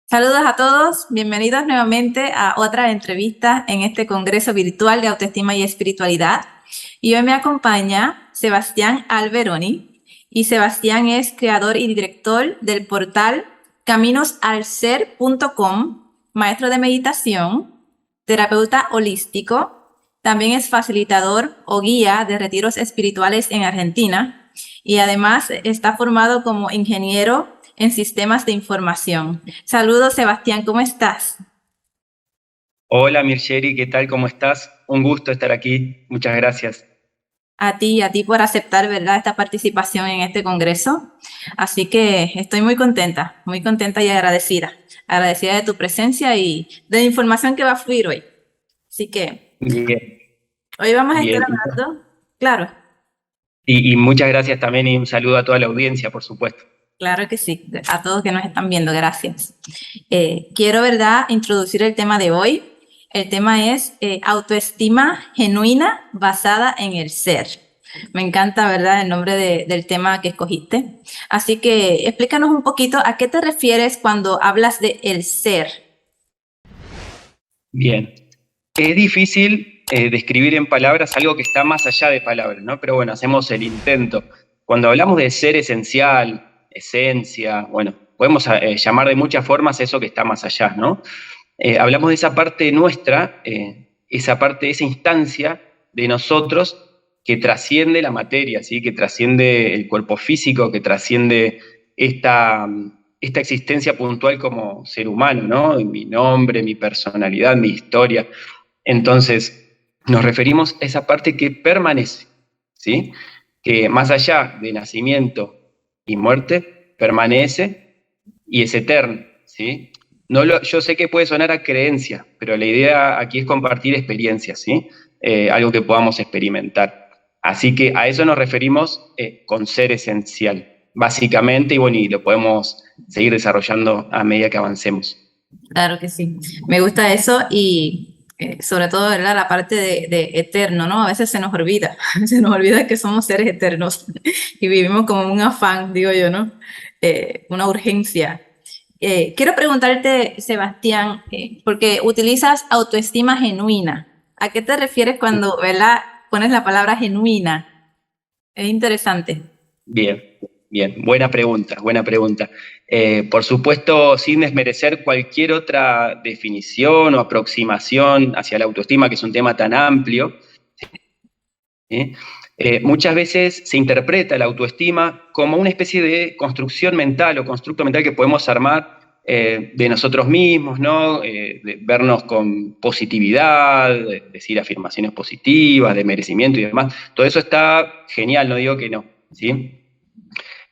Saludos a todos, bienvenidos nuevamente a otra entrevista en este Congreso Virtual de Autoestima y Espiritualidad. Y hoy me acompaña Sebastián Alberoni, y Sebastián es creador y director del portal caminosalser.com, maestro de meditación, terapeuta holístico, también es facilitador o guía de retiros espirituales en Argentina y además está formado como ingeniero en sistemas de información. Saludos, Sebastián, ¿cómo estás? Hola Mircheri, ¿qué tal? ¿Cómo estás? Un gusto estar aquí. Muchas gracias. A ti por aceptar, ¿verdad?, esta participación en este congreso. Así que estoy muy contenta y agradecida. Agradecida de tu presencia y de la información que va a fluir hoy. Así que Bien, hoy vamos a estar bien. hablando, claro, Y muchas gracias también y un saludo a toda la audiencia, por supuesto. claro que sí, a todos que nos están viendo, gracias. Quiero, ¿verdad?, introducir el tema de hoy. El tema es autoestima genuina basada en el ser. Me encanta, ¿verdad?, el nombre del tema que escogiste. Así que explícanos un poquito a qué te refieres cuando hablas de el ser. Bien. Es difícil describir en palabras algo que está más allá de palabras, ¿no? Pero bueno, hacemos el intento. Cuando hablamos de ser esencial, esencia, bueno, podemos llamar de muchas formas eso que está más allá, ¿no? Hablamos de esa parte nuestra, esa parte, esa instancia de nosotros que trasciende la materia, ¿sí? Que trasciende el cuerpo físico, que trasciende esta existencia puntual como ser humano, ¿no? Mi nombre, mi personalidad, mi historia. Entonces, nos referimos a esa parte que permanece, ¿sí? Que más allá de nacimiento y muerte, permanece y es eterno, ¿sí? Yo sé que puede sonar a creencia, pero la idea aquí es compartir experiencias, ¿sí? Algo que podamos experimentar. Así que a eso nos referimos con ser esencial, básicamente, y bueno, y lo podemos seguir desarrollando a medida que avancemos. Claro que sí. Me gusta eso y sobre todo, ¿verdad?, la parte de eterno, ¿no? A veces se nos olvida, se nos olvida que somos seres eternos y vivimos como un afán, digo yo, ¿no? Una urgencia. Quiero preguntarte, Sebastián, porque utilizas autoestima genuina. ¿A qué te refieres cuando, ¿verdad?, pones la palabra genuina? Es interesante. Bien, bien, buena pregunta, buena pregunta. Por supuesto, sin desmerecer cualquier otra definición o aproximación hacia la autoestima, que es un tema tan amplio, ¿sí? Muchas veces se interpreta la autoestima como una especie de construcción mental o constructo mental que podemos armar de nosotros mismos, ¿no? De vernos con positividad, de decir afirmaciones positivas, de merecimiento y demás. Todo eso está genial, no digo que no, ¿sí?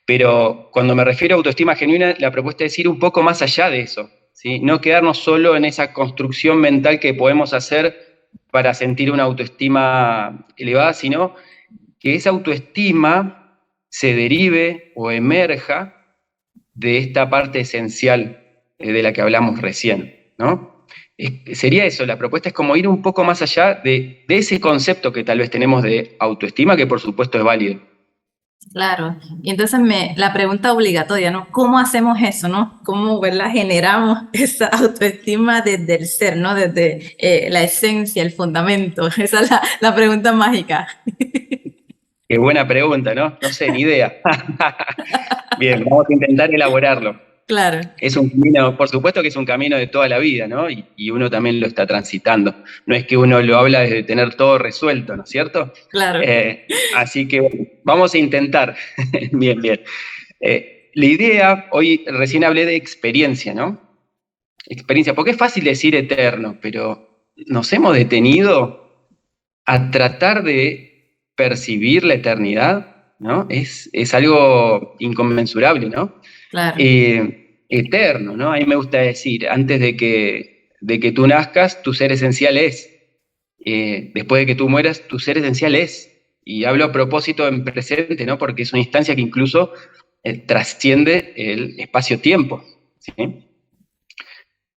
Pero cuando me refiero a autoestima genuina, la propuesta es ir un poco más allá de eso, ¿sí? No quedarnos solo en esa construcción mental que podemos hacer para sentir una autoestima elevada, sino que esa autoestima se derive o emerja de esta parte esencial de la que hablamos recién, ¿no? Sería eso, la propuesta es como ir un poco más allá de ese concepto que tal vez tenemos de autoestima, que por supuesto es válido. Claro, y entonces la pregunta obligatoria, ¿no? ¿Cómo hacemos eso, no? ¿Cómo, verdad, generamos esa autoestima desde el ser, ¿no? Desde la esencia, el fundamento. Esa es la pregunta mágica. Qué buena pregunta, ¿no? No sé, ni idea. Bien, vamos a intentar elaborarlo. Claro, Es un camino, por supuesto que es un camino de toda la vida, ¿no? Y uno también lo está transitando. No es que uno lo habla desde tener todo resuelto, ¿no es cierto? claro. Así que bueno, vamos a intentar. Bien, bien. La idea, hoy recién hablé de experiencia, ¿no? Experiencia, porque es fácil decir eterno, pero nos hemos detenido a tratar de percibir la eternidad, ¿no? Es algo inconmensurable, ¿no? Claro, Eterno, ¿no? A mí me gusta decir, antes de que tú nazcas, tu ser esencial es. Después de que tú mueras, tu ser esencial es. Y hablo a propósito en presente, ¿no? Porque es una instancia que incluso trasciende el espacio-tiempo, ¿sí?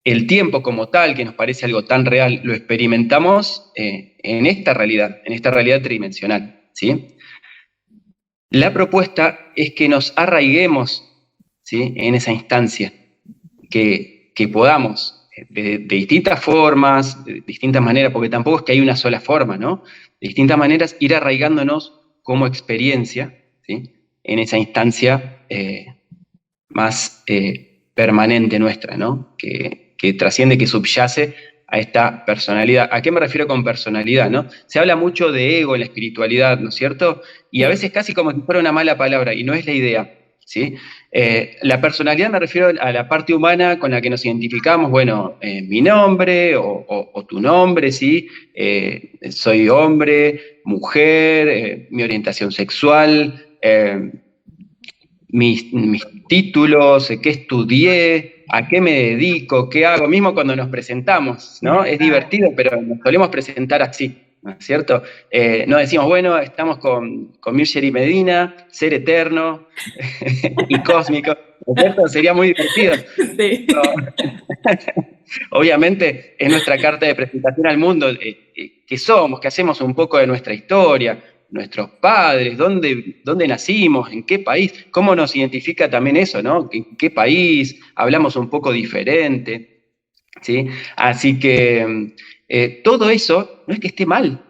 El tiempo como tal, que nos parece algo tan real, lo experimentamos en esta realidad tridimensional, ¿sí? La propuesta es que nos arraiguemos, ¿sí?, en esa instancia, que que podamos, de distintas formas, de distintas maneras, porque tampoco es que hay una sola forma, ¿no? De distintas maneras, ir arraigándonos como experiencia, ¿sí? En esa instancia más permanente nuestra, ¿no? Que trasciende, que subyace a esta personalidad. ¿A qué me refiero con personalidad, no? Se habla mucho de ego en la espiritualidad, ¿no es cierto? Y a Sí. veces casi como si fuera una mala palabra, y no es la idea, ¿sí? La personalidad me refiero a la parte humana con la que nos identificamos, bueno, mi nombre o tu nombre, ¿sí? Soy hombre, mujer, mi orientación sexual, mis títulos, qué estudié, a qué me dedico, qué hago, mismo cuando nos presentamos, ¿no? Es divertido, pero nos solemos presentar así, ¿no es cierto? No decimos, bueno, estamos con Mircea Medina, ser eterno y cósmico, ¿no es cierto? Sería muy divertido. Sí. Obviamente es nuestra carta de presentación al mundo, que somos, que hacemos un poco de nuestra historia, nuestros padres, dónde nacimos, en qué país, cómo nos identifica también eso, ¿no? ¿En qué país? Hablamos un poco diferente, ¿sí? Así que todo eso no es que esté mal,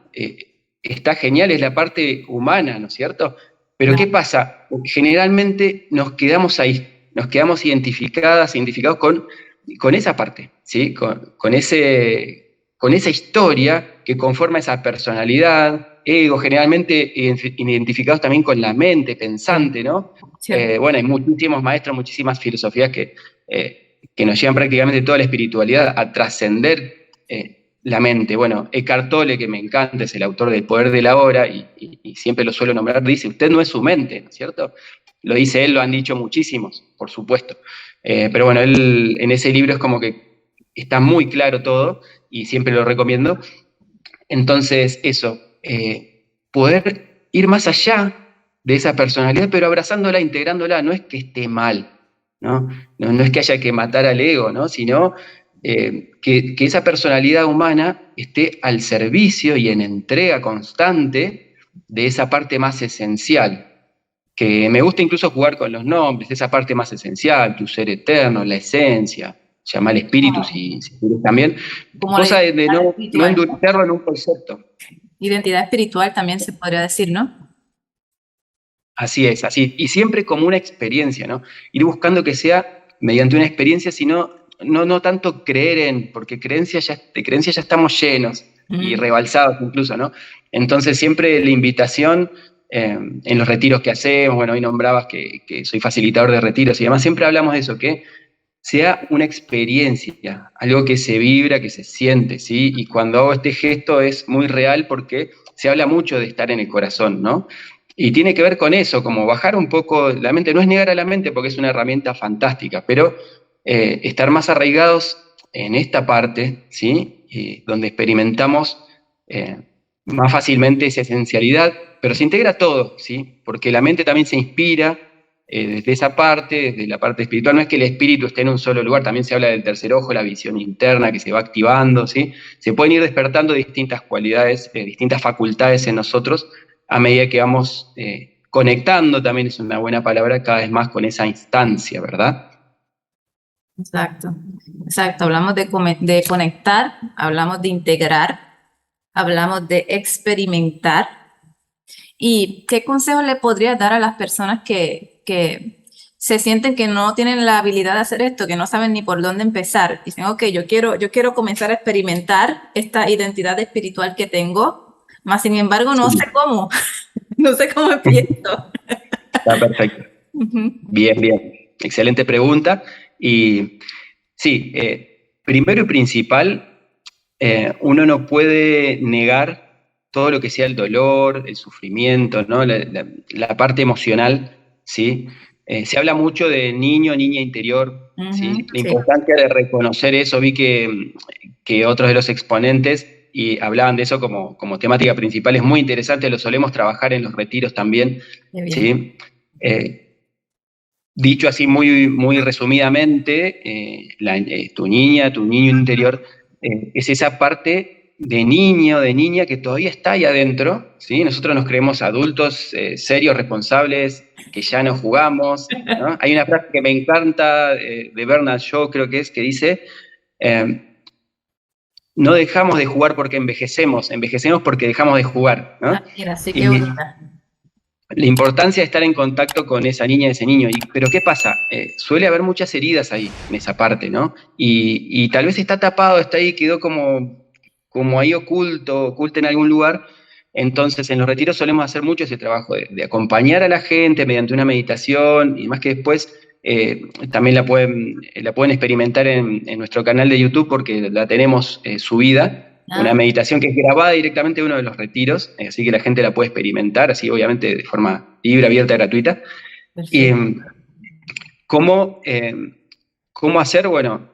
está genial, es la parte humana, ¿no es cierto? Pero ¿qué Claro. pasa? Generalmente nos quedamos ahí, nos quedamos identificados con esa parte, ¿sí? Con esa historia que conforma esa personalidad, ego, generalmente identificados también con la mente Sí, pensante, ¿no? cierto. Bueno, hay muchísimos maestros, muchísimas filosofías que nos llevan prácticamente toda la espiritualidad a trascender la mente. Bueno, Eckhart Tolle, que me encanta, es el autor del Poder de la Hora, y siempre lo suelo nombrar, dice, usted no es su mente, ¿no es cierto? Lo dice él, lo han dicho muchísimos, por supuesto. Pero bueno, él en ese libro es como que está muy claro todo y siempre lo recomiendo. Entonces, eso, poder ir más allá de esa personalidad, pero abrazándola, integrándola, no es que esté mal, ¿no? No es que haya que matar al ego, ¿no? Sino que esa personalidad humana esté al servicio y en entrega constante de esa parte más esencial, que me gusta incluso jugar con los nombres, esa parte más esencial, tu ser eterno, la esencia, llamar espíritu si quieres también, Como la cosa de identidad no espiritual, ¿no? endurecerlo en un concepto. Identidad espiritual también se podría decir, ¿no? Así es, así. Y siempre como una experiencia, ¿no? Ir buscando que sea mediante una experiencia, sino no tanto creer en, porque de creencias ya estamos llenos y Mm, rebalsados incluso, ¿no? Entonces siempre la invitación en los retiros que hacemos, bueno, hoy nombrabas que soy facilitador de retiros y demás, siempre hablamos de eso, que sea una experiencia, algo que se vibra, que se siente, ¿sí? Y cuando hago este gesto es muy real porque se habla mucho de estar en el corazón, ¿no? Y tiene que ver con eso, como bajar un poco la mente, no es negar a la mente porque es una herramienta fantástica, pero estar más arraigados en esta parte, ¿sí? Donde experimentamos eh, más fácilmente esa esencialidad, pero se integra todo, ¿sí? Porque la mente también se inspira desde esa parte, desde la parte espiritual. No es que el espíritu esté en un solo lugar, también se habla del tercer ojo, la visión interna que se va activando, ¿sí? Se pueden ir despertando distintas cualidades, distintas facultades en nosotros a medida que vamos conectando, también es una buena palabra, cada vez más con esa instancia, ¿verdad? exacto, exacto. Hablamos de conectar, hablamos de integrar, hablamos de experimentar. ¿Y qué consejo le podrías dar a las personas que se sienten que no tienen la habilidad de hacer esto, que no saben ni por dónde empezar? Dicen, ok, yo quiero comenzar a experimentar esta identidad espiritual que tengo, mas sin embargo no sé Sí, cómo, no sé cómo empiezo. está perfecto. Ujú. Bien, bien. Excelente pregunta. Y sí, primero y principal, uno no puede negar todo lo que sea el dolor, el sufrimiento, ¿no? La parte emocional, ¿sí? Se habla mucho de niño, niña interior, Ujú, ¿sí? La sí, importancia de reconocer eso. Vi que otros de los exponentes y hablaban de eso como temática principal. Es muy interesante, lo solemos trabajar en los retiros también, qué bien. ¿sí? Eh, Dicho así muy resumidamente, tu niña, tu niño interior, es esa parte de niño, de niña que todavía está ahí adentro, ¿sí? Nosotros nos creemos adultos serios, responsables, que ya no jugamos, ¿no? Hay una frase que me encanta de Bernard Shaw, creo que es, que dice, no dejamos de jugar porque envejecemos, envejecemos porque dejamos de jugar, ¿no? Ah, mira, sí, qué Y bonita. la importancia de estar en contacto con esa niña, ese niño. Pero ¿qué pasa? Suele haber muchas heridas ahí, en esa parte, ¿no? Y tal vez está tapado, está ahí, quedó como ahí oculto en algún lugar. Entonces, en los retiros solemos hacer mucho ese trabajo de acompañar a la gente mediante una meditación, y más que después también la pueden experimentar en nuestro canal de YouTube porque la tenemos subida. Una Ah, meditación que es grabada directamente de uno de los retiros, así que la gente la puede experimentar, así obviamente de forma libre, abierta, gratuita. Y perfecto. cómo, cómo hacer, bueno,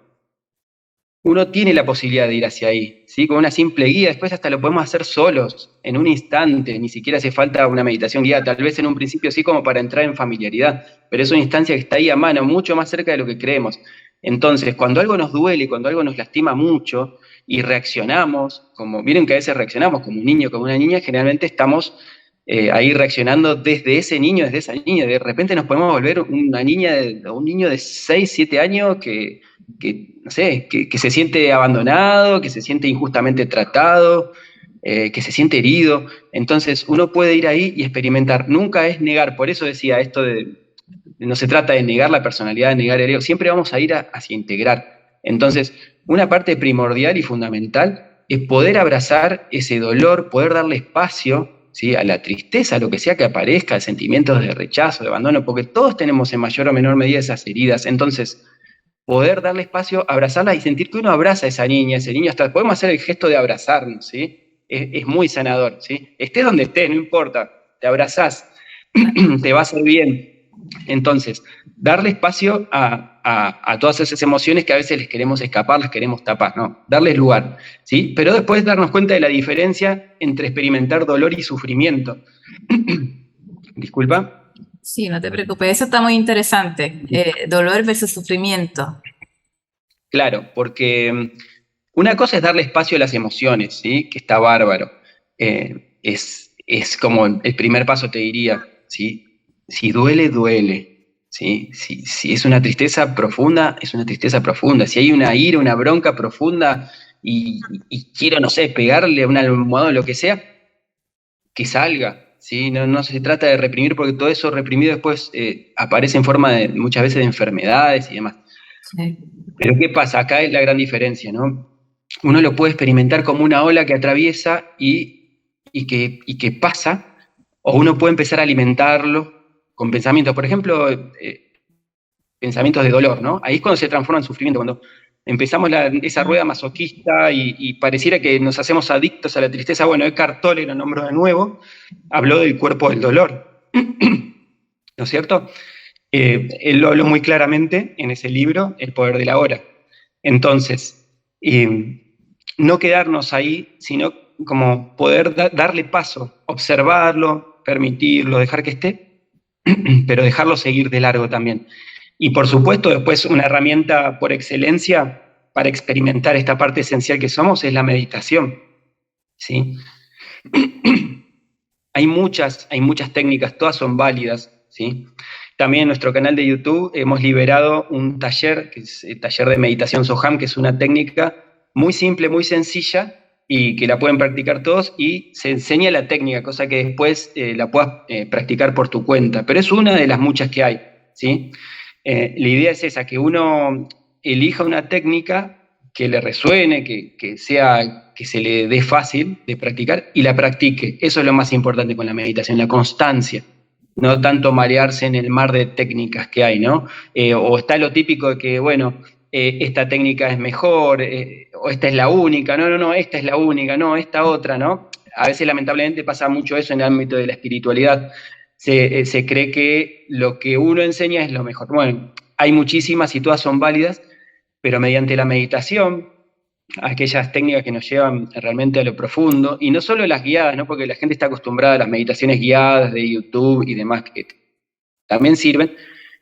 uno tiene la posibilidad de ir hacia ahí, ¿sí? Con una simple guía, después hasta lo podemos hacer solos, en un instante, ni siquiera hace falta una meditación guiada, tal vez en un principio sí como para entrar en familiaridad, pero es una instancia que está ahí a mano, mucho más cerca de lo que creemos. Entonces, cuando algo nos duele, cuando algo nos lastima mucho y reaccionamos, como miren que a veces reaccionamos como un niño, como una niña, generalmente estamos ahí reaccionando desde ese niño, desde esa niña, de repente nos podemos volver una niña, un niño de 6 7 años que no sé, que se siente abandonado, que se siente injustamente tratado, que se siente herido. Entonces uno puede ir ahí y experimentar. Nunca es negar, por eso decía esto no se trata de negar la personalidad, de negar el ego, siempre vamos a ir hacia integrar. Entonces, una parte primordial y fundamental es poder abrazar ese dolor, poder darle espacio, ¿sí?, a la tristeza, a lo que sea que aparezca, a sentimientos de rechazo, de abandono, porque todos tenemos en mayor o menor medida esas heridas. Entonces, poder darle espacio, abrazarla y sentir que uno abraza a esa niña, ese niño, hasta podemos hacer el gesto de abrazarnos, ¿sí? Es muy sanador, ¿sí? Estés donde estés, no importa, te abrazás, te va a hacer bien. Entonces, darle espacio a todas esas emociones que a veces les queremos escapar, las queremos tapar, ¿no? Darles lugar, ¿sí? Pero después darnos cuenta de la diferencia entre experimentar dolor y sufrimiento. Disculpa. Sí, no te preocupes, eso está muy interesante. Dolor versus sufrimiento. Claro, porque una cosa es darle espacio a las emociones, ¿sí? Que está bárbaro. Es como el primer paso, te diría, ¿sí? Si duele, duele, ¿sí? Si es una tristeza profunda, es una tristeza profunda. Si hay una ira, una bronca profunda y quiero, no sé, pegarle a un almohadón o lo que sea, que salga, ¿sí? No se trata de reprimir porque todo eso reprimido después aparece en forma de, muchas veces, de enfermedades y demás. Sí. Pero ¿qué pasa? Acá es la gran diferencia, ¿no? Uno lo puede experimentar como una ola que atraviesa y que pasa, o uno puede empezar a alimentarlo con pensamientos, por ejemplo, pensamientos de dolor, ¿no? Ahí es cuando se transforma en sufrimiento, cuando empezamos esa rueda masoquista y pareciera que nos hacemos adictos a la tristeza. Bueno, Eckhart Tolle, lo nombró de nuevo, habló del cuerpo del dolor, ¿no es cierto? Él lo habló muy claramente en ese libro, El poder de la hora. Entonces, no quedarnos ahí, sino como poder darle paso, observarlo, permitirlo, dejar que esté, pero dejarlo seguir de largo también. Y por supuesto, después una herramienta por excelencia para experimentar esta parte esencial que somos es la meditación, ¿sí? Hay muchas técnicas, todas son válidas, ¿sí? También en nuestro canal de YouTube hemos liberado un taller, que es el taller de meditación Soham, que es una técnica muy simple, muy sencilla, y que la pueden practicar todos, y se enseña la técnica, cosa que después la puedas practicar por tu cuenta. Pero es una de las muchas que hay, ¿sí? La idea es esa, que uno elija una técnica que le resuene, que se le dé fácil de practicar y la practique. Eso es lo más importante con la meditación, la constancia. No tanto marearse en el mar de técnicas que hay, ¿no? O está lo típico de que, bueno, esta técnica es mejor, o esta es la única, no, esta es la única, no, esta otra, ¿no? A veces lamentablemente pasa mucho eso en el ámbito de la espiritualidad. Se cree que lo que uno enseña es lo mejor. Bueno, hay muchísimas y todas son válidas, pero mediante la meditación, aquellas técnicas que nos llevan realmente a lo profundo, y no solo las guiadas, ¿no? Porque la gente está acostumbrada a las meditaciones guiadas de YouTube y demás, que también sirven.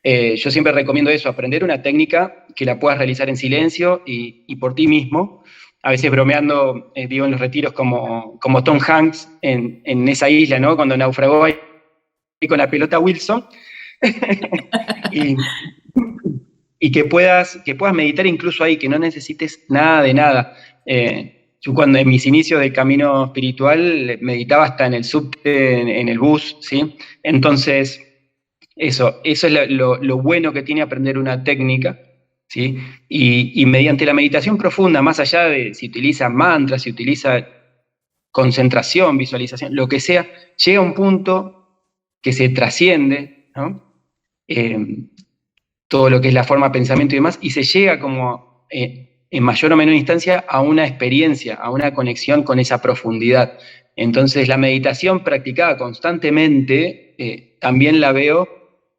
Yo siempre recomiendo eso, aprender una técnica que la puedas realizar en silencio y por ti mismo, a veces bromeando, digo, en los retiros como Tom Hanks en esa isla, ¿no? Cuando naufragó ahí con la pelota Wilson. y, y que puedas meditar incluso ahí, que no necesites nada de nada. Yo cuando en mis inicios del camino espiritual meditaba hasta en el subte, en el bus, ¿sí? Entonces, eso es lo bueno que tiene aprender una técnica, ¿sí? Y mediante la meditación profunda, más allá de si utiliza mantras, si utiliza concentración, visualización, lo que sea, llega a un punto que se trasciende, ¿no? Todo lo que es la forma, pensamiento y demás, y se llega como en mayor o menor instancia a una experiencia, a una conexión con esa profundidad. Entonces la meditación practicada constantemente también la veo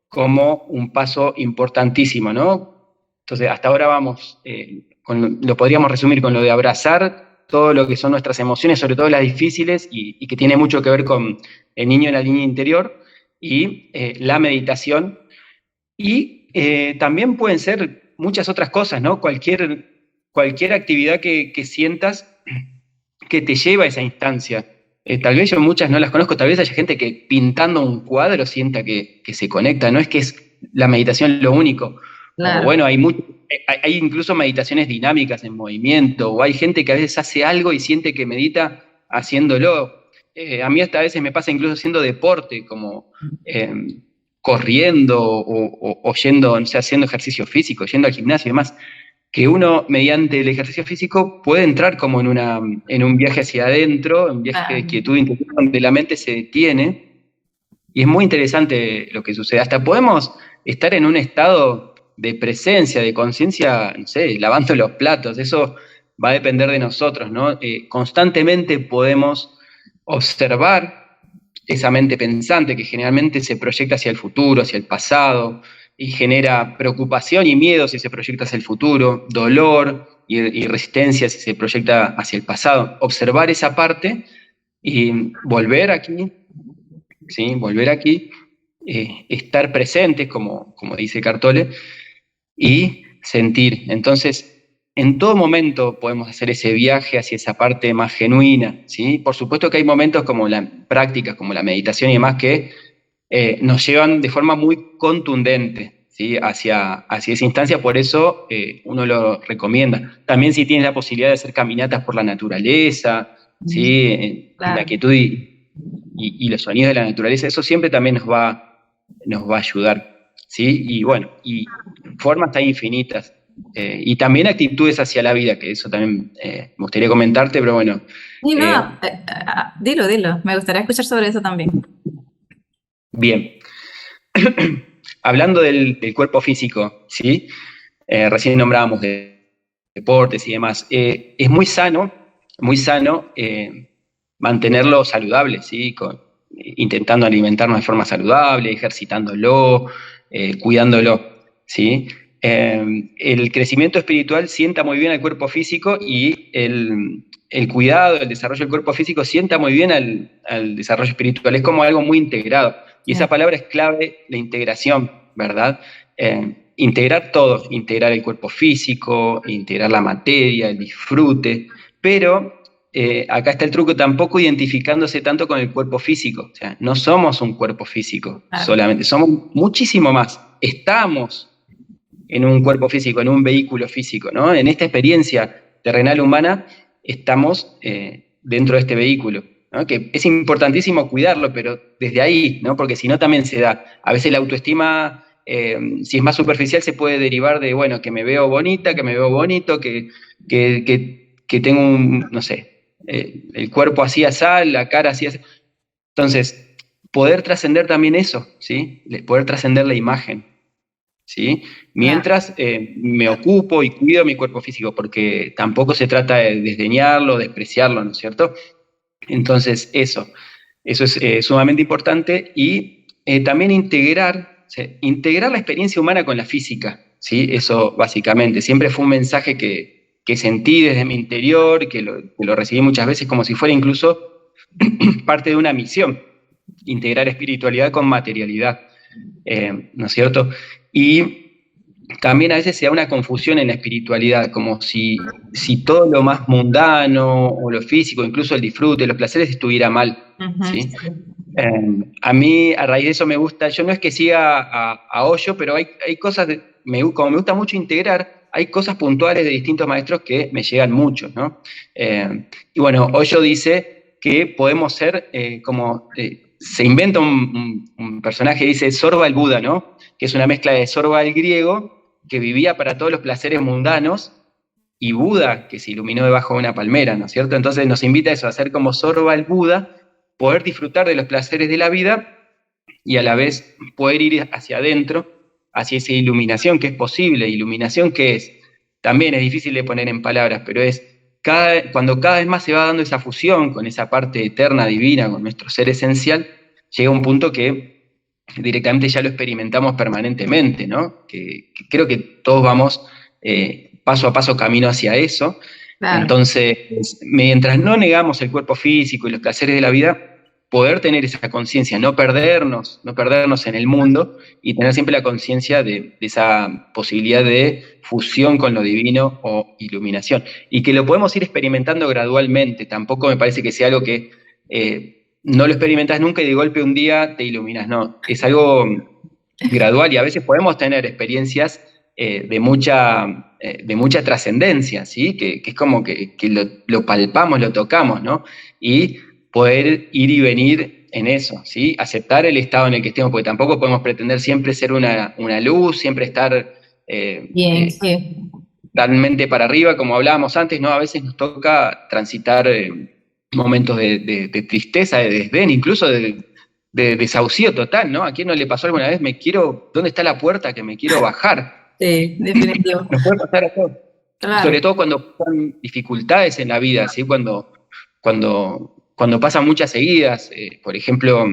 como un paso importantísimo, ¿no? Entonces hasta ahora vamos, lo podríamos resumir con lo de abrazar todo lo que son nuestras emociones, sobre todo las difíciles, y que tiene mucho que ver con el niño en la línea interior, y la meditación. Y también pueden ser muchas otras cosas, ¿no? Cualquier actividad que sientas que te lleva a esa instancia. Tal vez yo muchas no las conozco, tal vez haya gente que pintando un cuadro sienta que se conecta, no es que es la meditación lo único. O Claro. bueno, hay incluso meditaciones dinámicas en movimiento, o hay gente que a veces hace algo y siente que medita haciéndolo. A mí hasta a veces me pasa incluso haciendo deporte, como corriendo o yendo, no sé, haciendo ejercicio físico, yendo al gimnasio y demás, que uno mediante el ejercicio físico puede entrar como en un viaje hacia adentro, un viaje de Claro. quietud interior donde la mente se detiene, y es muy interesante lo que sucede. Hasta podemos estar en un estado de presencia, de conciencia, no sé, lavando los platos, eso va a depender de nosotros, ¿no? Constantemente podemos observar esa mente pensante que generalmente se proyecta hacia el futuro, hacia el pasado, y genera preocupación y miedo si se proyecta hacia el futuro, dolor y resistencia si se proyecta hacia el pasado. Observar esa parte y volver aquí, ¿sí? Volver aquí, estar presentes, como dice Cartole, y sentir. Entonces, en todo momento podemos hacer ese viaje hacia esa parte más genuina, ¿sí? Por supuesto que hay momentos como la práctica, como la meditación y demás, que nos llevan de forma muy contundente, ¿sí? Hacia esa instancia, por eso uno lo recomienda. También si tienes la posibilidad de hacer caminatas por la naturaleza, ¿sí? En la Claro. quietud y los sonidos de la naturaleza, eso siempre también nos va a ayudar, ¿sí? Y bueno, y formas hay infinitas. Y también actitudes hacia la vida, que eso también me gustaría comentarte, pero bueno. Y no, eh, dilo, dilo. Me gustaría escuchar sobre eso también. Bien. Hablando del cuerpo físico, ¿sí? Recién nombrábamos de deportes y demás. Es muy sano mantenerlo saludable, ¿sí? Intentando alimentarnos de forma saludable, ejercitándolo, cuidándolo, ¿sí? El crecimiento espiritual sienta muy bien al cuerpo físico y el cuidado, el desarrollo del cuerpo físico sienta muy bien al desarrollo espiritual. Es como algo muy integrado. Y esa Sí. palabra es clave, la integración, ¿verdad? Integrar todo, integrar el cuerpo físico, integrar la materia, el disfrute, pero acá está el truco, tampoco identificándose tanto con el cuerpo físico. O sea, no somos un cuerpo físico Claro. solamente, somos muchísimo más. Estamos en un cuerpo físico, en un vehículo físico, ¿no? En esta experiencia terrenal humana estamos dentro de este vehículo, ¿no? Que es importantísimo cuidarlo, pero desde ahí, ¿no? Porque si no también se da. A veces la autoestima, si es más superficial, se puede derivar de, bueno, que me veo bonita, que me veo bonito, que tengo un, no sé, el cuerpo así así, la cara así así. Entonces, poder trascender también eso, ¿sí? Poder trascender la imagen. ¿Sí? Claro. Mientras me ocupo y cuido mi cuerpo físico, porque tampoco se trata de desdeñarlo, despreciarlo, ¿no es cierto? Entonces, eso es sumamente importante y también integrar, o sea, integrar la experiencia humana con la física, ¿sí? Eso básicamente. Siempre fue un mensaje que sentí desde mi interior, que lo recibí muchas veces como si fuera incluso parte de una misión, integrar espiritualidad con materialidad, ¿no es cierto? Y también a veces se da una confusión en la espiritualidad, como si todo lo más mundano o lo físico, incluso el disfrute, los placeres estuviera mal, Ujú, ¿sí? sí. A mí, a raíz de eso me gusta, yo no es que siga a Hoyo, pero hay cosas, como me gusta mucho integrar, hay cosas puntuales de distintos maestros que me llegan mucho, ¿no? Y bueno, Hoyo dice que podemos ser se inventa un personaje, dice Zorba el Buda, ¿no? Que es una mezcla de Zorba el griego, que vivía para todos los placeres mundanos, y Buda, que se iluminó debajo de una palmera, ¿no es cierto? Entonces nos invita a eso, a ser como Zorba el Buda, poder disfrutar de los placeres de la vida y a la vez poder ir hacia adentro, hacia esa iluminación que es posible, iluminación que es, también es difícil de poner en palabras, pero es cuando cada vez más se va dando esa fusión con esa parte eterna, divina, con nuestro ser esencial, llega un punto que directamente ya lo experimentamos permanentemente, ¿no? Que creo que todos vamos paso a paso camino hacia eso. Claro. Entonces, mientras no negamos el cuerpo físico y los placeres de la vida, poder tener esa conciencia, no perdernos en el mundo y tener siempre la conciencia de esa posibilidad de fusión con lo divino o iluminación. Y que lo podemos ir experimentando gradualmente, tampoco me parece que sea algo que no lo experimentas nunca y de golpe un día te iluminas, no, es algo gradual y a veces podemos tener experiencias de mucha trascendencia, ¿sí? Que es como que lo palpamos, lo tocamos, ¿no? Y poder ir y venir en eso, ¿sí? Aceptar el estado en el que estemos, porque tampoco podemos pretender siempre ser una luz, siempre estar Bien, sí. totalmente para arriba, como hablábamos antes, ¿no? A veces nos toca transitar momentos de tristeza, de desdén, incluso de desahucio total, ¿no? ¿A quién no le pasó alguna vez, ¿dónde está la puerta que me quiero bajar? Sí, definitivo. Nos puede pasar a todos. Claro. Sobre todo cuando pasan dificultades en la vida, ¿sí? Cuando pasan muchas seguidas. Por ejemplo,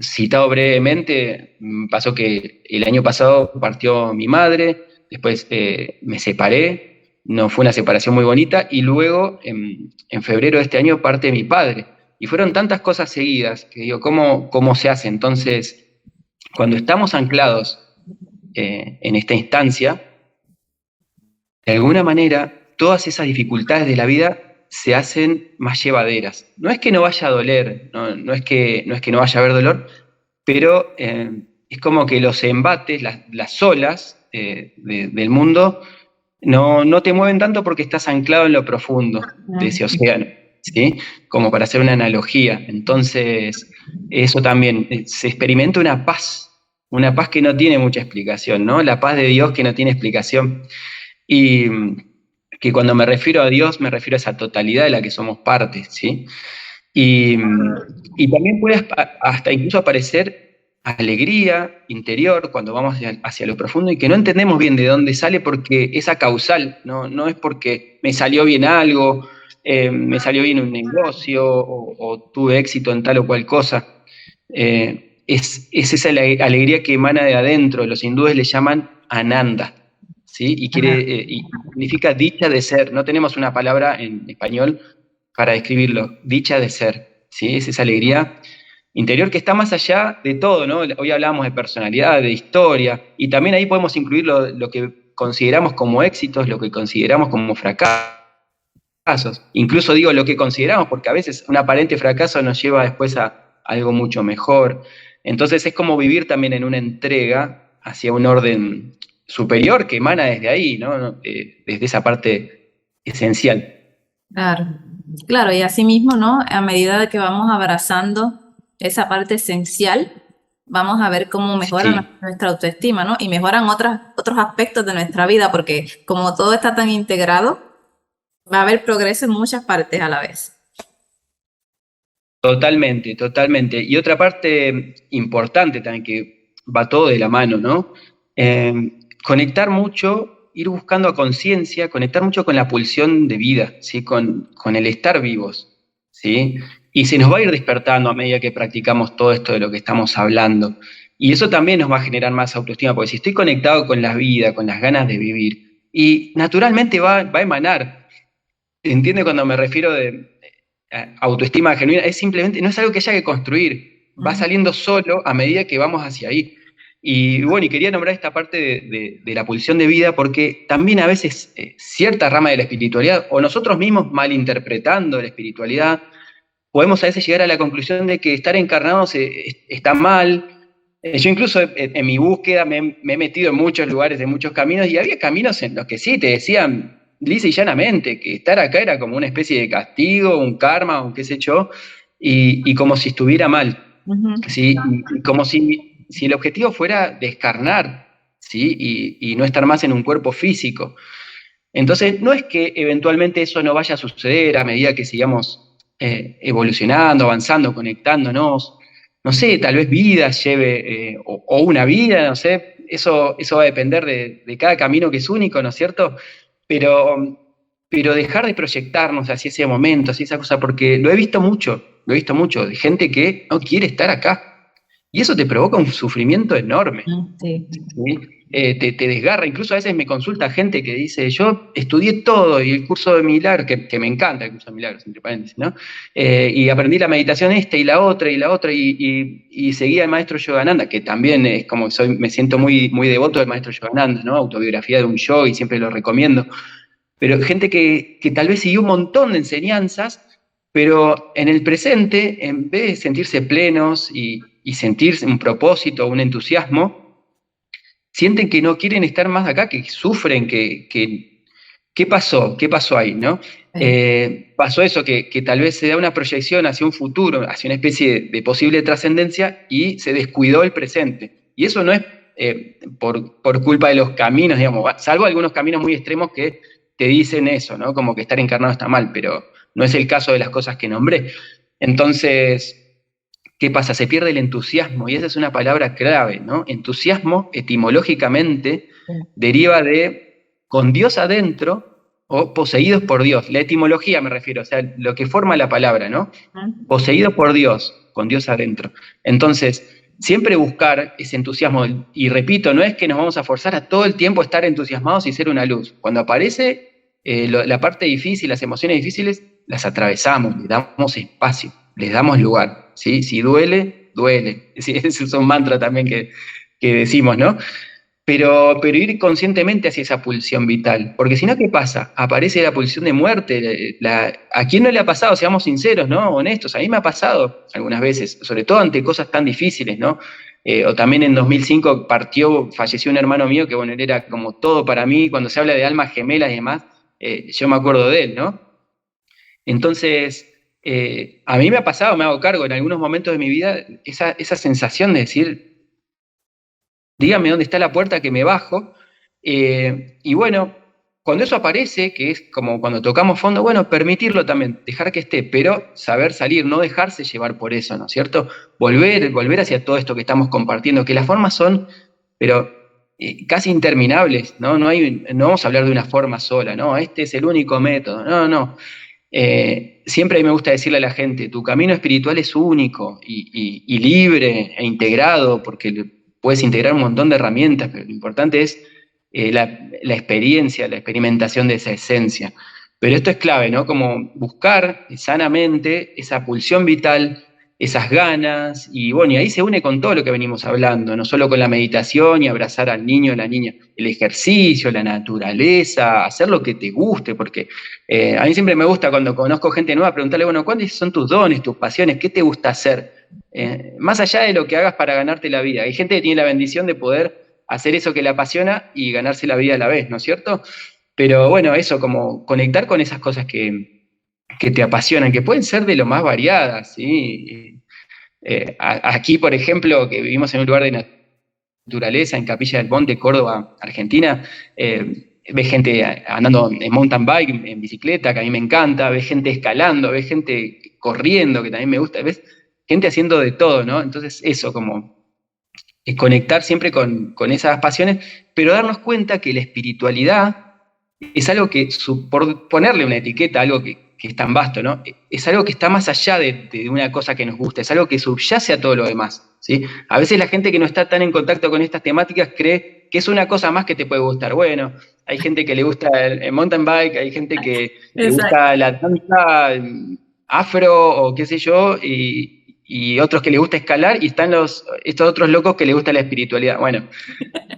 citado brevemente, pasó que el año pasado partió mi madre, después me separé, no fue una separación muy bonita, y luego en febrero de este año parte mi padre. Y fueron tantas cosas seguidas que digo, ¿cómo se hace? Entonces, cuando estamos anclados en esta instancia, de alguna manera, todas esas dificultades de la vida se hacen más llevaderas. No es que no vaya a doler, no es que no vaya a haber dolor, pero es como que los embates, las olas del mundo no te mueven tanto porque estás anclado en lo profundo de ese océano, ¿sí? Como para hacer una analogía. Entonces, eso también, se experimenta una paz que no tiene mucha explicación, ¿no? La paz de Dios que no tiene explicación. Y que cuando me refiero a Dios, me refiero a esa totalidad de la que somos parte, ¿sí? Y, y también puede hasta incluso aparecer alegría interior cuando vamos hacia lo profundo y que no entendemos bien de dónde sale porque esa causal, no es porque me salió bien algo, me salió bien un negocio o tuve éxito en tal o cual cosa. Es esa alegría que emana de adentro, los hindúes le llaman ananda, ¿sí? Ajá. Y significa dicha de ser. No tenemos una palabra en español para describirlo, dicha de ser, ¿sí? Es esa alegría interior que está más allá de todo, ¿no? Hoy hablamos de personalidad, de historia, y también ahí podemos incluir lo que consideramos como éxitos, lo que consideramos como fracasos. Incluso digo lo que consideramos, porque a veces un aparente fracaso nos lleva después a algo mucho mejor. Entonces es como vivir también en una entrega hacia un orden superior que emana desde ahí, ¿no? Desde esa parte esencial. Claro, claro, y así mismo, ¿no? A medida de que vamos abrazando esa parte esencial, vamos a ver cómo mejora Sí. nuestra autoestima, ¿no? Y mejoran otros aspectos de nuestra vida, porque como todo está tan integrado, va a haber progreso en muchas partes a la vez. Totalmente, totalmente. Y otra parte importante también que va todo de la mano, ¿no? Conectar mucho, ir buscando a conciencia, conectar mucho con la pulsión de vida, ¿sí? Con el estar vivos, ¿sí? Y se nos va a ir despertando a medida que practicamos todo esto de lo que estamos hablando. Y eso también nos va a generar más autoestima, porque si estoy conectado con la vida, con las ganas de vivir, y naturalmente va a emanar. ¿Entiende cuando me refiero de autoestima genuina? Es simplemente, no es algo que haya que construir, va Ujú. saliendo solo a medida que vamos hacia ahí. Y bueno, y quería nombrar esta parte de la pulsión de vida porque también a veces cierta rama de la espiritualidad, o nosotros mismos malinterpretando la espiritualidad, podemos a veces llegar a la conclusión de que estar encarnados está mal. Yo incluso en mi búsqueda me he metido en muchos lugares, en muchos caminos, y había caminos en los que sí, te decían lisa y llanamente que estar acá era como una especie de castigo, un karma, un qué sé yo, y como si estuviera mal. Ujú. ¿Sí? Y como si el objetivo fuera descarnar, ¿sí? Y no estar más en un cuerpo físico. Entonces, no es que eventualmente eso no vaya a suceder a medida que sigamos evolucionando, avanzando, conectándonos. No sé, tal vez vidas lleve, o una vida, no sé, eso va a depender de cada camino que es único, ¿no es cierto? Pero, pero dejar de proyectarnos hacia ese momento, hacia esa cosa, porque lo he visto mucho, de gente que no quiere estar acá. Y eso te provoca un sufrimiento enorme. Sí. ¿Sí? Te desgarra, incluso a veces me consulta gente que dice, yo estudié todo y el curso de milagros, que me encanta el curso de milagros, entre paréntesis, ¿no? Y aprendí la meditación esta y la otra, y seguía al maestro Yogananda, que también es como me siento muy, muy devoto del maestro Yogananda, ¿no? Autobiografía de un yogi, siempre lo recomiendo. Pero gente que tal vez siguió un montón de enseñanzas, pero en el presente, en vez de sentirse plenos y sentirse un propósito, un entusiasmo, sienten que no quieren estar más acá, que sufren, ¿qué pasó? ¿Qué pasó ahí, no? Pasó eso, que tal vez se da una proyección hacia un futuro, hacia una especie de posible trascendencia y se descuidó el presente. Y eso no es por culpa de los caminos, digamos, salvo algunos caminos muy extremos que te dicen eso, ¿no? Como que estar encarnado está mal, pero no es el caso de las cosas que nombré. Entonces, ¿qué pasa? Se pierde el entusiasmo y esa es una palabra clave, ¿no? Entusiasmo, etimológicamente, deriva de con Dios adentro o poseídos por Dios. La etimología me refiero, o sea, lo que forma la palabra, ¿no? Poseídos por Dios, con Dios adentro. Entonces, siempre buscar ese entusiasmo, y repito, no es que nos vamos a forzar a todo el tiempo estar entusiasmados y ser una luz. Cuando aparece la parte difícil, las emociones difíciles, las atravesamos, le damos espacio, les damos lugar, ¿sí? Si duele, duele. Sí, ese es un mantra también que decimos, ¿no? Pero ir conscientemente hacia esa pulsión vital, porque si no, ¿qué pasa? Aparece la pulsión de muerte. ¿A quién no le ha pasado? Seamos sinceros, ¿no? Honestos. A mí me ha pasado algunas veces, sobre todo ante cosas tan difíciles, ¿no? O también en 2005 falleció un hermano mío que, bueno, él era como todo para mí. Cuando se habla de almas gemelas y demás, yo me acuerdo de él, ¿no? Entonces, a mí me ha pasado, me hago cargo en algunos momentos de mi vida, esa sensación de decir, dígame dónde está la puerta que me bajo. Y bueno, cuando eso aparece, que es como cuando tocamos fondo, bueno, permitirlo también, dejar que esté, pero saber salir, no dejarse llevar por eso, ¿no es cierto? Volver hacia todo esto que estamos compartiendo, que las formas son, pero casi interminables, ¿no? No vamos a hablar de una forma sola, ¿no? Este es el único método, no, no. Siempre a mí me gusta decirle a la gente, tu camino espiritual es único y libre e integrado, porque puedes integrar un montón de herramientas, pero lo importante es la experiencia, la experimentación de esa esencia. Pero esto es clave, ¿no? Como buscar sanamente esa pulsión vital, esas ganas, y bueno, y ahí se une con todo lo que venimos hablando, no solo con la meditación y abrazar al niño o la niña, el ejercicio, la naturaleza, hacer lo que te guste, porque a mí siempre me gusta cuando conozco gente nueva preguntarle, bueno, ¿cuáles son tus dones, tus pasiones? ¿Qué te gusta hacer? Más allá de lo que hagas para ganarte la vida. Hay gente que tiene la bendición de poder hacer eso que le apasiona y ganarse la vida a la vez, ¿no es cierto? Pero bueno, eso, como conectar con esas cosas que te apasionan, que pueden ser de lo más variadas, ¿sí? Aquí, por ejemplo, que vivimos en un lugar de naturaleza, en Capilla del Monte, Córdoba, Argentina, ves gente andando en mountain bike, en bicicleta, que a mí me encanta, ves gente escalando, ves gente corriendo, que también me gusta, ves gente haciendo de todo, ¿no? Entonces eso, como conectar siempre con esas pasiones, pero darnos cuenta que la espiritualidad es algo que, por ponerle una etiqueta a algo que es tan vasto, ¿no? Es algo que está más allá de una cosa que nos gusta, es algo que subyace a todo lo demás, ¿sí? A veces la gente que no está tan en contacto con estas temáticas cree que es una cosa más que te puede gustar. Bueno, hay gente que le gusta el mountain bike, hay gente que le Exacto. gusta la danza afro o qué sé yo, y otros que les gusta escalar, y están estos otros locos que les gusta la espiritualidad. Bueno,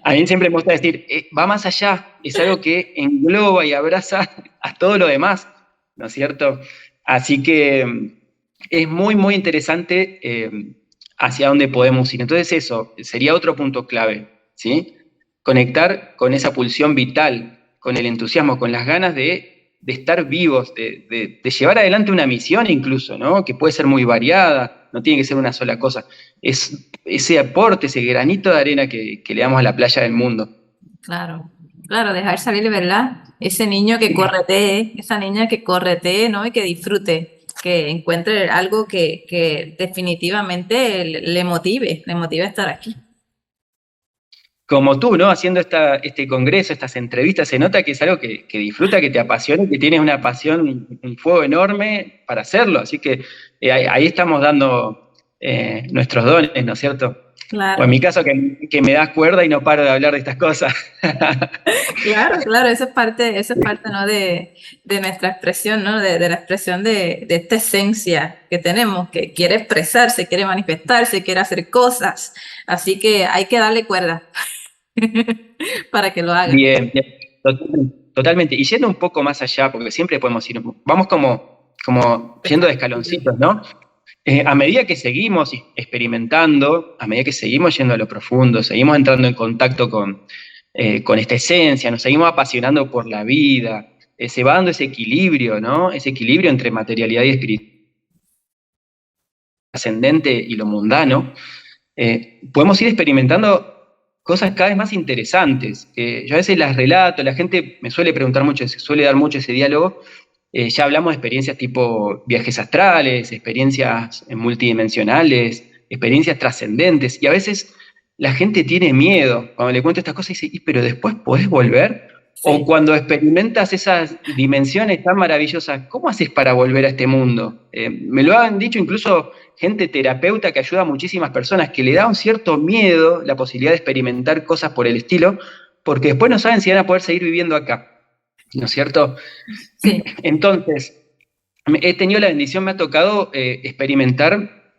a mí siempre me gusta decir, va más allá, es algo que engloba y abraza a todo lo demás, ¿no es cierto? Así que es muy, muy interesante hacia dónde podemos ir. Entonces eso sería otro punto clave, ¿sí? Conectar con esa pulsión vital, con el entusiasmo, con las ganas de estar vivos, de llevar adelante una misión incluso, ¿no? Que puede ser muy variada, no tiene que ser una sola cosa. Es ese aporte, ese granito de arena que le damos a la playa del mundo. Claro, claro, dejar salir, ¿verdad? Ese niño que corretee, esa niña que corretee, ¿no? Y que disfrute, que encuentre algo que definitivamente le motive a estar aquí. Como tú, ¿no? Haciendo este congreso, estas entrevistas, se nota que es algo que disfruta, que te apasiona, que tienes una pasión, un fuego enorme para hacerlo. Así que ahí estamos dando nuestros dones, ¿no es cierto? O en Claro, mi caso, que me das cuerda y no paro de hablar de estas cosas. claro, claro, eso es parte, ¿no? De nuestra expresión, ¿no? De la expresión de esta esencia que tenemos, que quiere expresarse, quiere manifestarse, quiere hacer cosas. Así que hay que darle cuerda para que lo haga. Bien, bien. Totalmente. Y yendo un poco más allá, porque siempre podemos ir, vamos como yendo de escaloncitos, ¿no? A medida que seguimos experimentando, a medida que seguimos yendo a lo profundo, seguimos entrando en contacto con esta esencia, nos seguimos apasionando por la vida, se va dando ese equilibrio, ¿no? Ese equilibrio entre materialidad y espiritualidad ascendente y lo mundano, podemos ir experimentando cosas cada vez más interesantes. Yo a veces las relato, la gente me suele preguntar mucho, se suele dar mucho ese diálogo. Ya hablamos de experiencias tipo viajes astrales, experiencias multidimensionales, experiencias trascendentes, y a veces la gente tiene miedo cuando le cuento estas cosas y dice, pero después podés volver? O Sí. cuando experimentas esas dimensiones tan maravillosas, ¿cómo haces para volver a este mundo? Me lo han dicho incluso gente terapeuta que ayuda a muchísimas personas, que le da un cierto miedo la posibilidad de experimentar cosas por el estilo, porque después no saben si van a poder seguir viviendo acá, ¿no es cierto? Sí, Entonces, he tenido la bendición, me ha tocado experimentar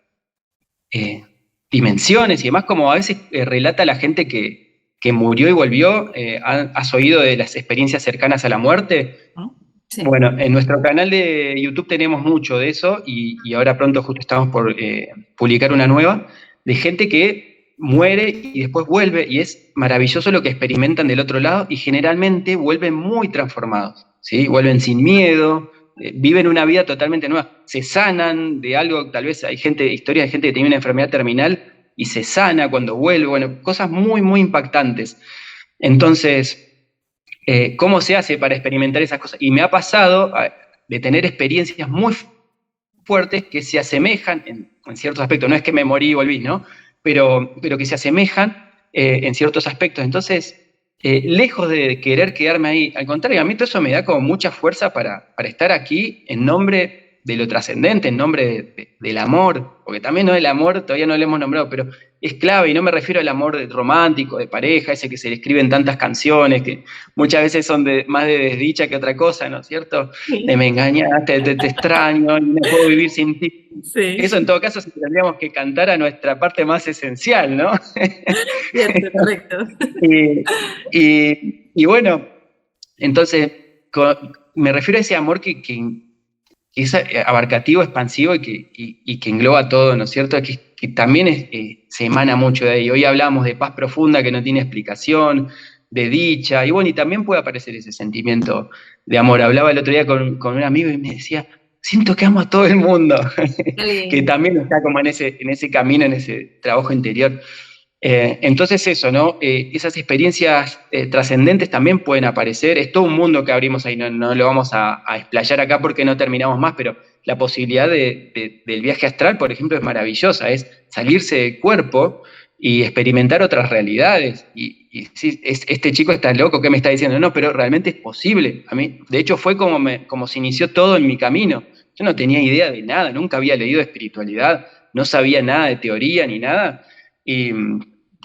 eh, dimensiones y demás, como a veces relata la gente que murió y volvió. ¿Has oído de las experiencias cercanas a la muerte? ¿no? Sí. Bueno, en nuestro canal de YouTube tenemos mucho de eso y ahora pronto justo estamos por publicar una nueva de gente que muere y después vuelve y es maravilloso lo que experimentan del otro lado y generalmente vuelven muy transformados, ¿sí? Vuelven sin miedo, viven una vida totalmente nueva, se sanan de algo, tal vez hay historias de gente que tiene una enfermedad terminal y se sana cuando vuelve, bueno, cosas muy, muy impactantes. Entonces, ¿cómo se hace para experimentar esas cosas? Y me ha pasado de tener experiencias muy fuertes que se asemejan en ciertos aspectos, no es que me morí y volví, ¿no? Pero que se asemejan en ciertos aspectos. Entonces, lejos de querer quedarme ahí, al contrario, a mí todo eso me da como mucha fuerza para estar aquí en nombre de lo trascendente, en nombre del amor, porque también no el amor, todavía no lo hemos nombrado, pero es clave, y no me refiero al amor romántico, de pareja, ese que se le escriben tantas canciones, que muchas veces son más de desdicha que otra cosa, ¿no es cierto? De Sí. me engañaste, te extraño, no puedo vivir sin ti. Sí, Eso en todo caso tendríamos que cantar a nuestra parte más esencial, ¿no? cierto, correcto. y, y bueno, entonces me refiero a ese amor que es abarcativo, expansivo y que engloba todo, ¿no es cierto? Que también se emana mucho de ahí. Hoy hablamos de paz profunda que no tiene explicación, de dicha, y bueno, y también puede aparecer ese sentimiento de amor. Hablaba el otro día con un amigo y me decía, siento que amo a todo el mundo, Qué que lindo. también está como en ese camino, en ese trabajo interior. Entonces eso, ¿no? Esas experiencias trascendentes también pueden aparecer. Es todo un mundo que abrimos ahí, no lo vamos a explayar acá porque no terminamos más, pero la posibilidad del viaje astral, por ejemplo, es maravillosa, es salirse del cuerpo y experimentar otras realidades. Y sí, este chico está loco, ¿qué me está diciendo? No, pero realmente es posible. A mí, de hecho, fue como se inició todo en mi camino. Yo no tenía idea de nada, nunca había leído de espiritualidad, no sabía nada de teoría ni nada. Y,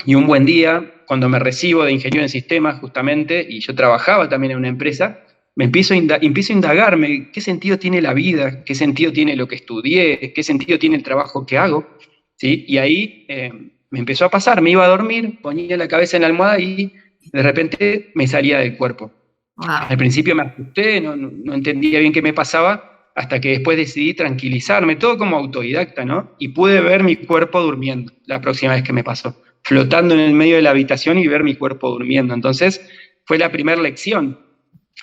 y un buen día, cuando me recibo de ingeniero en sistemas, justamente, y yo trabajaba también en una empresa, empiezo a indagarme qué sentido tiene la vida, qué sentido tiene lo que estudié, qué sentido tiene el trabajo que hago, ¿sí? Y ahí me empezó a pasar, me iba a dormir, ponía la cabeza en la almohada y de repente me salía del cuerpo. Wow. Al principio me asusté, no entendía bien qué me pasaba, hasta que después decidí tranquilizarme, todo como autodidacta, ¿no? Y pude ver mi cuerpo durmiendo la próxima vez que me pasó, flotando en el medio de la habitación y ver mi cuerpo durmiendo. Entonces, fue la primera lección.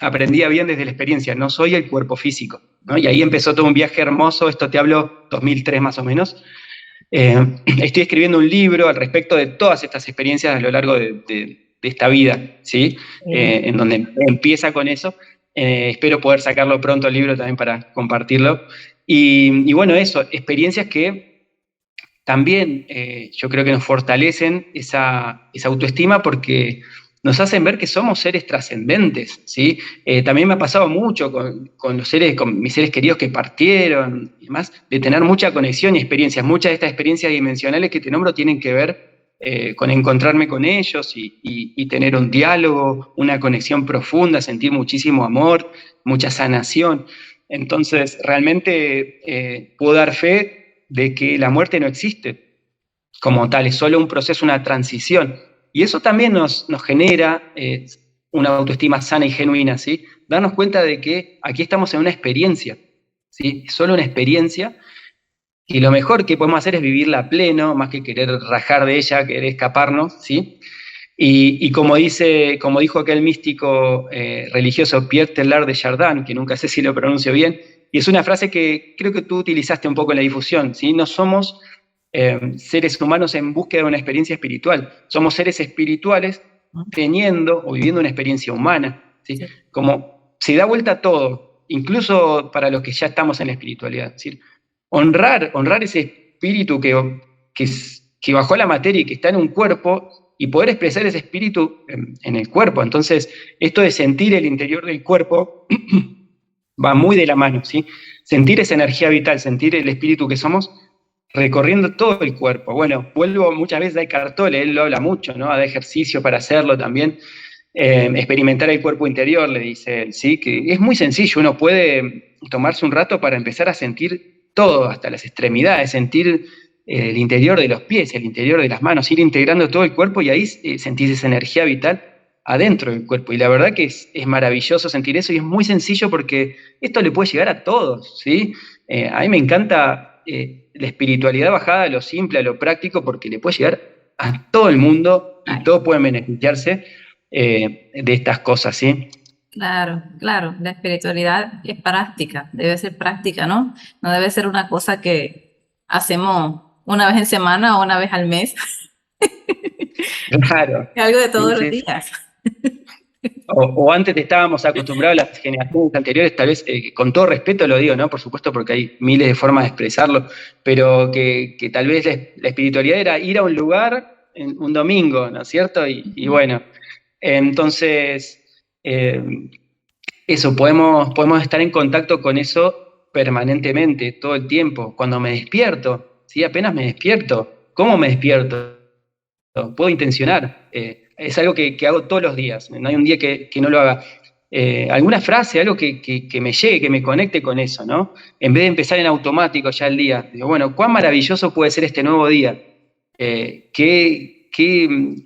Aprendía bien desde la experiencia, no soy el cuerpo físico, ¿no? Y ahí empezó todo un viaje hermoso, esto te hablo 2003 más o menos. Estoy escribiendo un libro al respecto de todas estas experiencias a lo largo de esta vida, ¿sí? En donde empieza con eso. Espero poder sacarlo pronto el libro también para compartirlo. Y bueno, eso, experiencias que también yo creo que nos fortalecen esa autoestima porque nos hacen ver que somos seres trascendentes, ¿sí? También me ha pasado mucho con mis seres queridos que partieron y demás, de tener mucha conexión y experiencias. Muchas de estas experiencias dimensionales que te nombro tienen que ver con encontrarme con ellos y tener un diálogo, una conexión profunda, sentir muchísimo amor, mucha sanación. Entonces, realmente puedo dar fe de que la muerte no existe como tal, es solo un proceso, una transición. Y eso también nos genera una autoestima sana y genuina, ¿sí? Darnos cuenta de que aquí estamos en una experiencia, ¿sí? Es solo una experiencia y lo mejor que podemos hacer es vivirla a pleno, más que querer rajar de ella, querer escaparnos, ¿sí? Y como dijo aquel místico religioso Pierre Teilhard de Chardin, que nunca sé si lo pronuncio bien, y es una frase que creo que tú utilizaste un poco en la difusión, ¿sí? No somos seres humanos en búsqueda de una experiencia espiritual, somos seres espirituales teniendo o viviendo una experiencia humana, ¿sí? Sí, Como se da vuelta a todo, incluso para los que ya estamos en la espiritualidad, ¿sí? Honrar ese espíritu que bajó a la materia y que está en un cuerpo y poder expresar ese espíritu en el cuerpo. Entonces, esto de sentir el interior del cuerpo va muy de la mano, ¿sí? Sentir esa energía vital, sentir el espíritu que somos recorriendo todo el cuerpo. Bueno, vuelvo muchas veces a Eckhart Tolle, él lo habla mucho, ¿no? Da ejercicio para hacerlo también. Experimentar el cuerpo interior, le dice él, ¿sí? Que es muy sencillo, uno puede tomarse un rato para empezar a sentir todo, hasta las extremidades, sentir el interior de los pies, el interior de las manos, ir integrando todo el cuerpo y ahí sentís esa energía vital adentro del cuerpo. Y la verdad que es maravilloso sentir eso y es muy sencillo porque esto le puede llegar a todos, ¿sí? A mí me encanta la espiritualidad bajada a lo simple, a lo práctico, porque le puede llegar a todo el mundo y todos pueden beneficiarse de estas cosas, ¿sí? claro, claro. La espiritualidad es práctica, debe ser práctica, ¿no? No debe ser una cosa que hacemos una vez en semana o una vez al mes, Claro. es algo de Sí, todos los sí. días. O antes estábamos acostumbrados, las generaciones anteriores, tal vez, con todo respeto lo digo, ¿no? Por supuesto, porque hay miles de formas de expresarlo, pero que tal vez la espiritualidad era ir a un lugar en un domingo, ¿no es cierto? Y bueno, entonces, eh, eso, podemos estar en contacto con eso permanentemente, todo el tiempo. Cuando me despierto, ¿sí? Apenas me despierto, ¿cómo me despierto? Puedo intencionar. Es algo que hago todos los días. No hay un día que no lo haga. Alguna frase, algo que me llegue, que me conecte con eso, ¿no? En vez de empezar en automático ya el día, digo, bueno, ¿cuán maravilloso puede ser este nuevo día? ¿Qué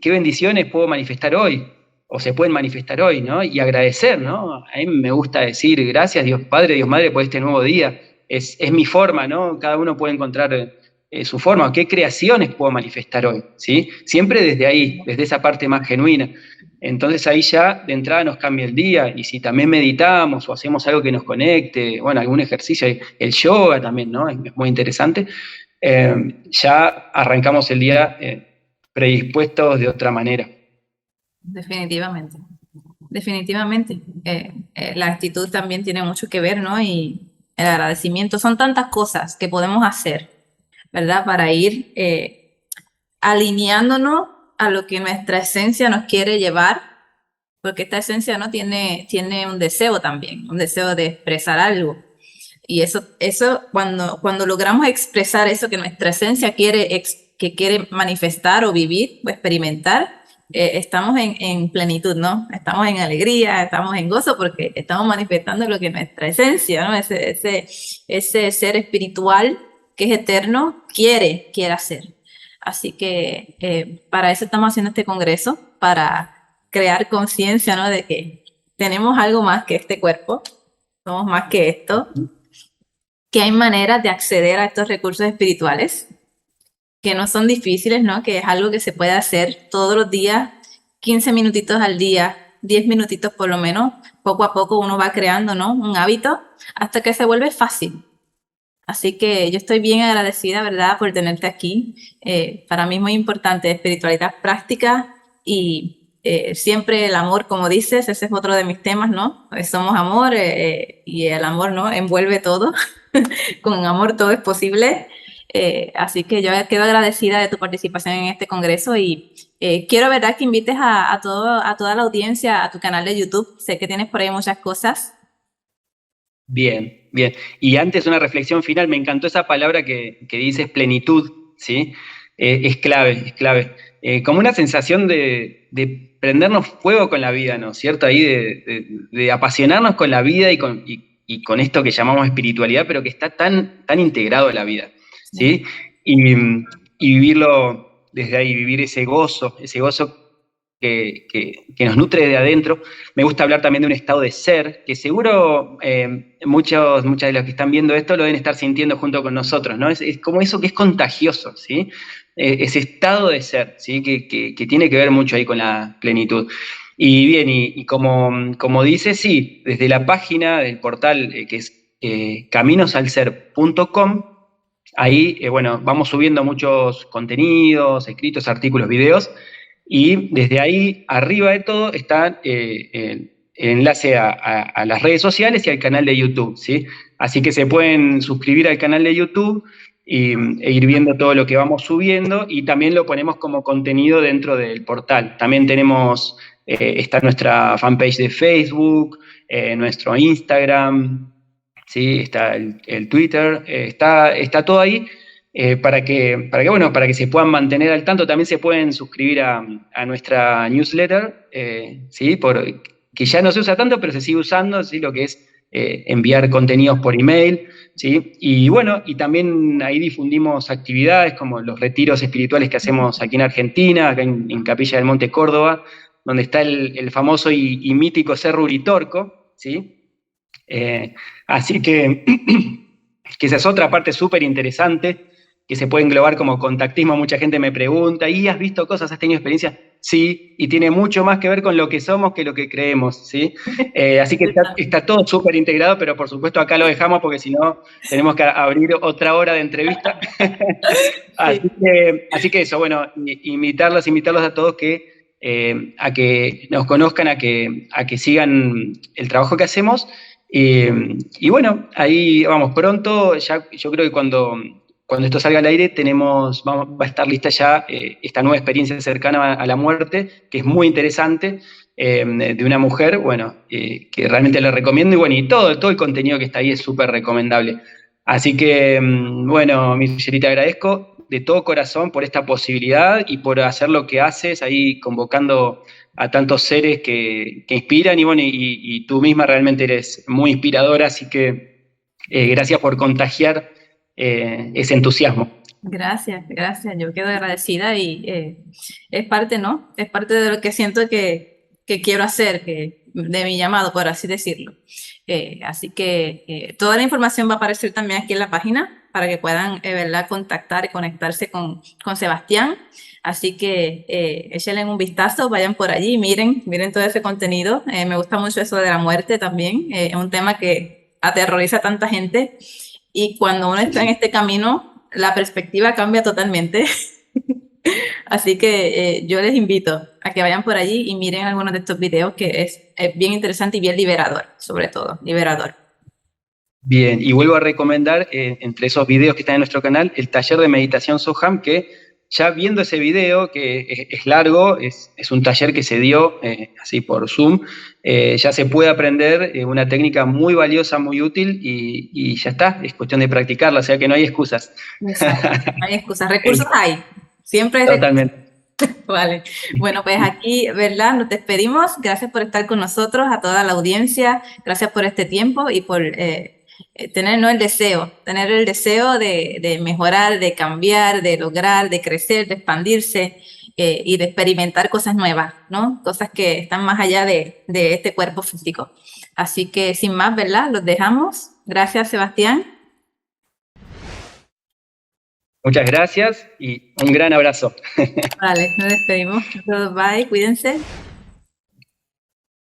bendiciones puedo manifestar hoy? O se pueden manifestar hoy, ¿no? Y agradecer, ¿no? A mí me gusta decir gracias, Dios Padre, Dios Madre, por este nuevo día. Es mi forma, ¿no? Cada uno puede encontrar su forma, qué creaciones puedo manifestar hoy, ¿sí? Siempre desde ahí, desde esa parte más genuina. Entonces ahí ya de entrada nos cambia el día y si también meditamos o hacemos algo que nos conecte, bueno, algún ejercicio, el yoga también, ¿no? Es muy interesante. Ya arrancamos el día predispuestos de otra manera. Definitivamente, definitivamente. La actitud también tiene mucho que ver, ¿no? Y el agradecimiento. Son tantas cosas que podemos hacer, ¿verdad? Para ir alineándonos a lo que nuestra esencia nos quiere llevar, porque esta esencia no tiene un deseo también, un deseo de expresar algo. Y eso cuando logramos expresar eso que nuestra esencia que quiere manifestar o vivir o experimentar, estamos en plenitud, ¿no? Estamos en alegría, estamos en gozo porque estamos manifestando lo que nuestra esencia, ¿no? Ese ser espiritual que es eterno quiere hacer. Así que para eso estamos haciendo este congreso, para crear conciencia, ¿no? De que tenemos algo más que este cuerpo, somos más que esto, que hay maneras de acceder a estos recursos espirituales que no son difíciles, ¿no? Que es algo que se puede hacer todos los días, 15 minutitos al día, 10 minutitos por lo menos, poco a poco uno va creando, ¿no? Un hábito hasta que se vuelve fácil. Así que yo estoy bien agradecida, ¿verdad?, por tenerte aquí. Para mí es muy importante espiritualidad práctica y siempre el amor, como dices, ese es otro de mis temas, ¿no? Somos amor y el amor, ¿no?, envuelve todo. Con amor todo es posible. Así que yo quedo agradecida de tu participación en este congreso y quiero, ¿verdad?, que invites a toda la audiencia a tu canal de YouTube. Sé que tienes por ahí muchas cosas. Bien, bien. Y antes una reflexión final, me encantó esa palabra que dices plenitud, ¿sí? Es clave, es clave. Como una sensación de prendernos fuego con la vida, ¿no? ¿Cierto? Ahí de apasionarnos con la vida y con esto que llamamos espiritualidad, pero que está tan integrado a la vida, ¿sí? Y vivirlo desde ahí, vivir ese gozo que nos nutre de adentro. Me gusta hablar también de un estado de ser, que seguro muchas de los que están viendo esto lo deben estar sintiendo junto con nosotros, ¿no? Es como eso que es contagioso, ¿sí? Ese estado de ser, ¿sí? Que tiene que ver mucho ahí con la plenitud. Y bien, y como dice, sí, desde la página del portal que es caminosalser.com, ahí, bueno, vamos subiendo muchos contenidos, escritos, artículos, videos, y desde ahí, arriba de todo, está el enlace a las redes sociales y al canal de YouTube, ¿sí? Así que se pueden suscribir al canal de YouTube e ir viendo todo lo que vamos subiendo, y también lo ponemos como contenido dentro del portal. También tenemos, está nuestra fanpage de Facebook, nuestro Instagram, ¿sí? Está el Twitter, está todo ahí. Para que se puedan mantener al tanto. También se pueden suscribir a nuestra newsletter, ¿sí? Que ya no se usa tanto, pero se sigue usando, ¿sí? Lo que es enviar contenidos por email, ¿sí? Y bueno, y también ahí difundimos actividades como los retiros espirituales que hacemos aquí en Argentina, acá en Capilla del Monte, Córdoba, donde está el famoso y mítico Cerro Uritorco, ¿sí? Así que esa es otra parte súper interesante, que se puede englobar como contactismo. Mucha gente me pregunta, ¿y has visto cosas, has tenido experiencias? Sí, y tiene mucho más que ver con lo que somos que lo que creemos, ¿sí? Así que está todo súper integrado, pero por supuesto acá lo dejamos porque si no tenemos que abrir otra hora de entrevista. Así que eso, bueno, invitarlos a todos a que nos conozcan, a que sigan el trabajo que hacemos. Y bueno, ahí vamos, pronto, ya yo creo que cuando esto salga al aire va a estar lista ya esta nueva experiencia cercana a la muerte, que es muy interesante, de una mujer, bueno, que realmente le recomiendo, y bueno, y todo el contenido que está ahí es súper recomendable. Así que, bueno, Michelle, te agradezco de todo corazón por esta posibilidad y por hacer lo que haces ahí convocando a tantos seres que inspiran, y bueno, y tú misma realmente eres muy inspiradora, así que gracias por contagiar ese entusiasmo. Gracias, gracias. Yo quedo agradecida y es parte, ¿no? Es parte de lo que siento que quiero hacer, de mi llamado, por así decirlo. Así que toda la información va a aparecer también aquí en la página para que puedan, ¿verdad?, contactar y conectarse con Sebastián. Así que échenle un vistazo, vayan por allí, miren todo ese contenido. Me gusta mucho eso de la muerte también. Es un tema que aterroriza a tanta gente. Y cuando uno está en este camino, la perspectiva cambia totalmente. Así que yo les invito a que vayan por allí y miren algunos de estos videos, que es bien interesante y bien liberador, sobre todo, liberador. Bien, y vuelvo a recomendar, entre esos videos que están en nuestro canal, el taller de meditación Soham, que ya viendo ese video, que es largo, es un taller que se dio así por Zoom, ya se puede aprender una técnica muy valiosa, muy útil, y ya está, es cuestión de practicarla, o sea que no hay excusas. Exacto, no hay excusas, recursos hay, siempre hay recursos. Totalmente. Vale, bueno, pues aquí, ¿verdad? Nos despedimos. Gracias por estar con nosotros, a toda la audiencia. Gracias por este tiempo y por tener, ¿no? Tener el deseo de mejorar, de cambiar, de lograr, de crecer, de expandirse y de experimentar cosas nuevas, ¿no? Cosas que están más allá de este cuerpo físico. Así que sin más, ¿verdad? Los dejamos. Gracias, Sebastián. Muchas gracias y un gran abrazo. Vale, nos despedimos. Bye, cuídense.